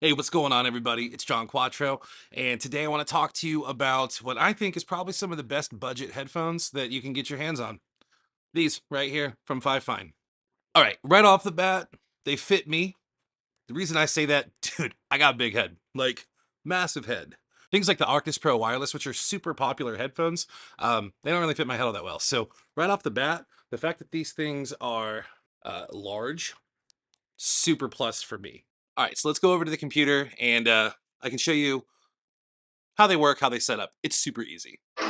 Hey, what's going on, everybody? It's John Quattro, and today I want to talk to you about what I think is probably some of the best budget headphones that you can get your hands on. These right here from Fifine. All right, right off the bat, they fit me. The reason I say that, dude, I got a big head, like massive head. Things like the Arctis Pro Wireless, which are super popular headphones, they don't really fit my head all that well. So right off the bat, the fact that these things are large, super plus for me. All right, so let's go over to the computer and I can show you how they work, how they set up. It's super easy. All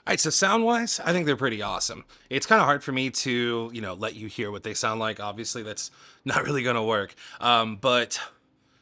right, so sound wise, I think they're pretty awesome. It's kind of hard for me to, let you hear what they sound like. Obviously, that's not really going to work. But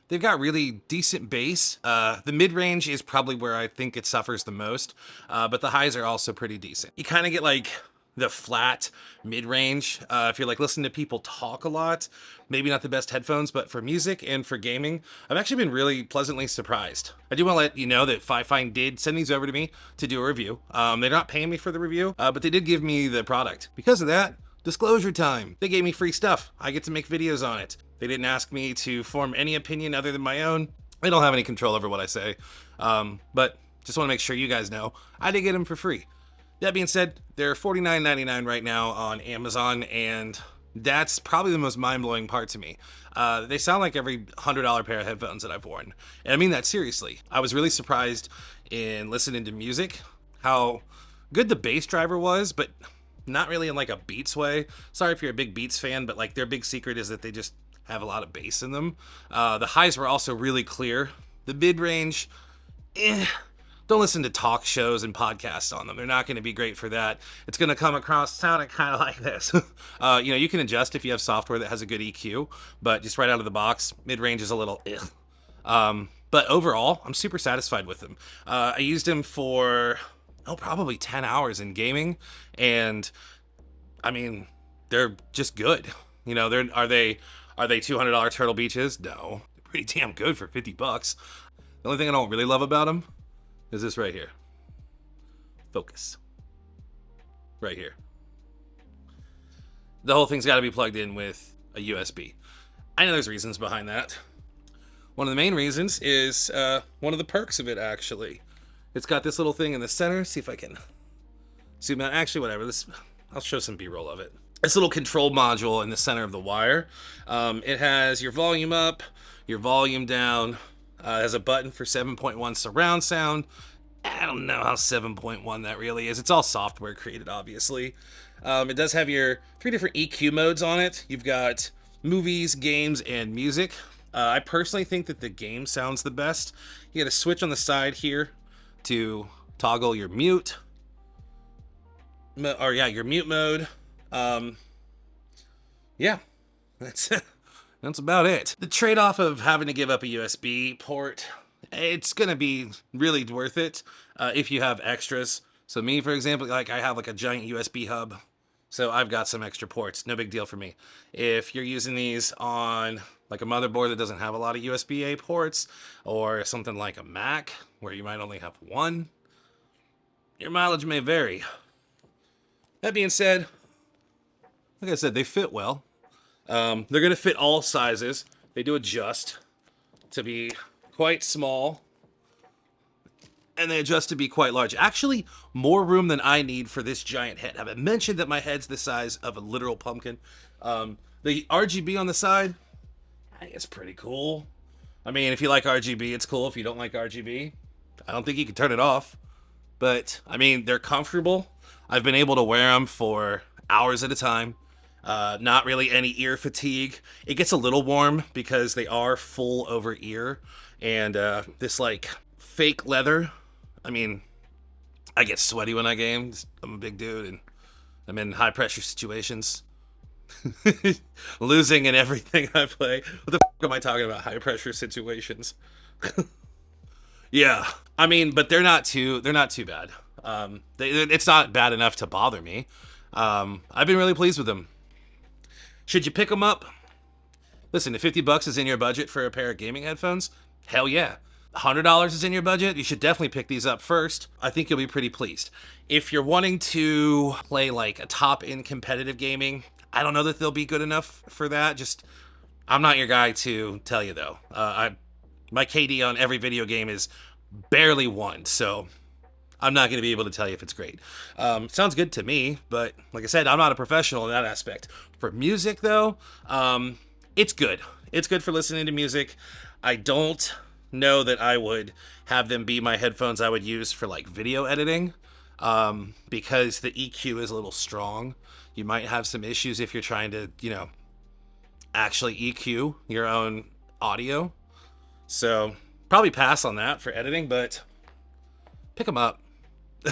they've got really decent bass. The mid range is probably where I think it suffers the most, but the highs are also pretty decent. You kind of get like the flat mid range. If you're like listening to people talk a lot, maybe not the best headphones, but for music and for gaming, I've actually been really pleasantly surprised. I do want to let you know that Fifine did send these over to me to do a review. They're not paying me for the review, but they did give me the product. Because of that, disclosure time. They gave me free stuff. I get to make videos on it. They didn't ask me to form any opinion other than my own. They don't have any control over what I say. But just want to make sure you guys know I did get them for free. That being said, they're $49.99 right now on Amazon, and that's probably the most mind-blowing part to me. They sound like every $100 pair of headphones that I've worn. And I mean that seriously. I was really surprised in listening to music, how good the bass driver was, but not really in like a Beats way. Sorry if you're a big Beats fan, but like their big secret is that they just have a lot of bass in them. The highs were also really clear. The mid-range, don't listen to talk shows and podcasts on them. They're not going to be great for that. It's going to come across sounding kind of like this. You can adjust if you have software that has a good EQ, but just right out of the box, mid-range is a little but overall, I'm super satisfied with them. I used them for, probably 10 hours in gaming, and I mean, they're just good. Are they $200 Turtle Beaches? No, they're pretty damn good for 50 bucks. The only thing I don't really love about them is this right here. Focus. Right here. The whole thing's got to be plugged in with a USB. I know there's reasons behind that. One of the main reasons is one of the perks of it, actually. It's got this little thing in the center. See if I can zoom out. Actually, whatever. I'll show some B-roll of it. This little control module in the center of the wire. It has your volume up, your volume down. It has a button for 7.1 surround sound. I don't know how 7.1 that really is. It's all software created, obviously. It does have your 3 different EQ modes on it. You've got movies, games, and music. I personally think that the game sounds the best. You got a switch on the side here to toggle your mute. Your mute mode. Yeah, that's that's about it. The trade-off of having to give up a USB port, it's gonna be really worth it if you have extras. So me, for example, like I have like a giant USB hub, so I've got some extra ports. No big deal for me. If you're using these on like a motherboard that doesn't have a lot of USB-A ports, or something like a Mac where you might only have one, your mileage may vary. That being said, like I said, they fit well. They're going to fit all sizes. They do adjust to be quite small, and they adjust to be quite large. Actually, more room than I need for this giant head. Have I mentioned that my head's the size of a literal pumpkin? The RGB on the side, I think it's pretty cool. I mean, if you like RGB, it's cool. If you don't like RGB, I don't think you can turn it off. But, I mean, they're comfortable. I've been able to wear them for hours at a time. Not really any ear fatigue. It gets a little warm because they are full over ear. And this like fake leather. I mean, I get sweaty when I game. I'm a big dude and I'm in high pressure situations. Losing in everything I play. What the f am I talking about? High pressure situations. Yeah. I mean, but they're not too bad. It's not bad enough to bother me. I've been really pleased with them. Should you pick them up? Listen, if 50 bucks is in your budget for a pair of gaming headphones, hell yeah. $100 is in your budget, you should definitely pick these up first. I think you'll be pretty pleased. If you're wanting to play like a top-end competitive gaming, I don't know that they'll be good enough for that. I'm not your guy to tell you though. My KD on every video game is barely 1, so I'm not going to be able to tell you if it's great. Sounds good to me, but like I said, I'm not a professional in that aspect. For music though, it's good. It's good for listening to music. I don't know that I would have them be my headphones I would use for like video editing, because the EQ is a little strong. You might have some issues if you're trying to, actually EQ your own audio. So probably pass on that for editing, but pick them up.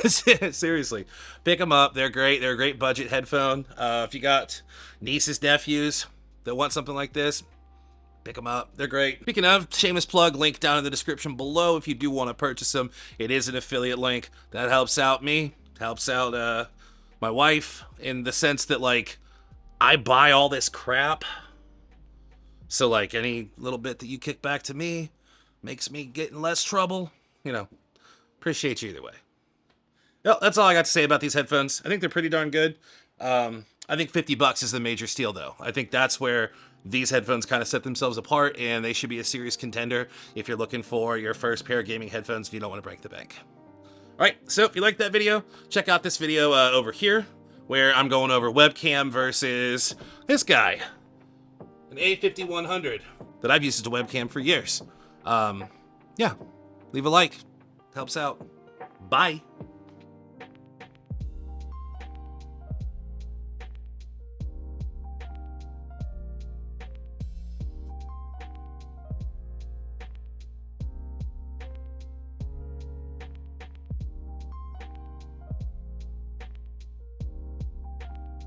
Seriously, pick them up. They're great. They're a great budget headphone. If you got nieces, nephews that want something like this, pick them up. They're great. Speaking of, shameless plug, link down in the description below if you do want to purchase them. It is an affiliate link. That helps out me. Helps out my wife in the sense that, like, I buy all this crap. So, like, any little bit that you kick back to me makes me get in less trouble. Appreciate you either way. Well, that's all I got to say about these headphones. I think they're pretty darn good. I think $50 is the major steal, though. I think that's where these headphones kind of set themselves apart, and they should be a serious contender if you're looking for your first pair of gaming headphones and you don't want to break the bank. All right, so if you liked that video, check out this video over here, where I'm going over webcam versus this guy, an A5100 that I've used as a webcam for years. Yeah, leave a like. Helps out. Bye.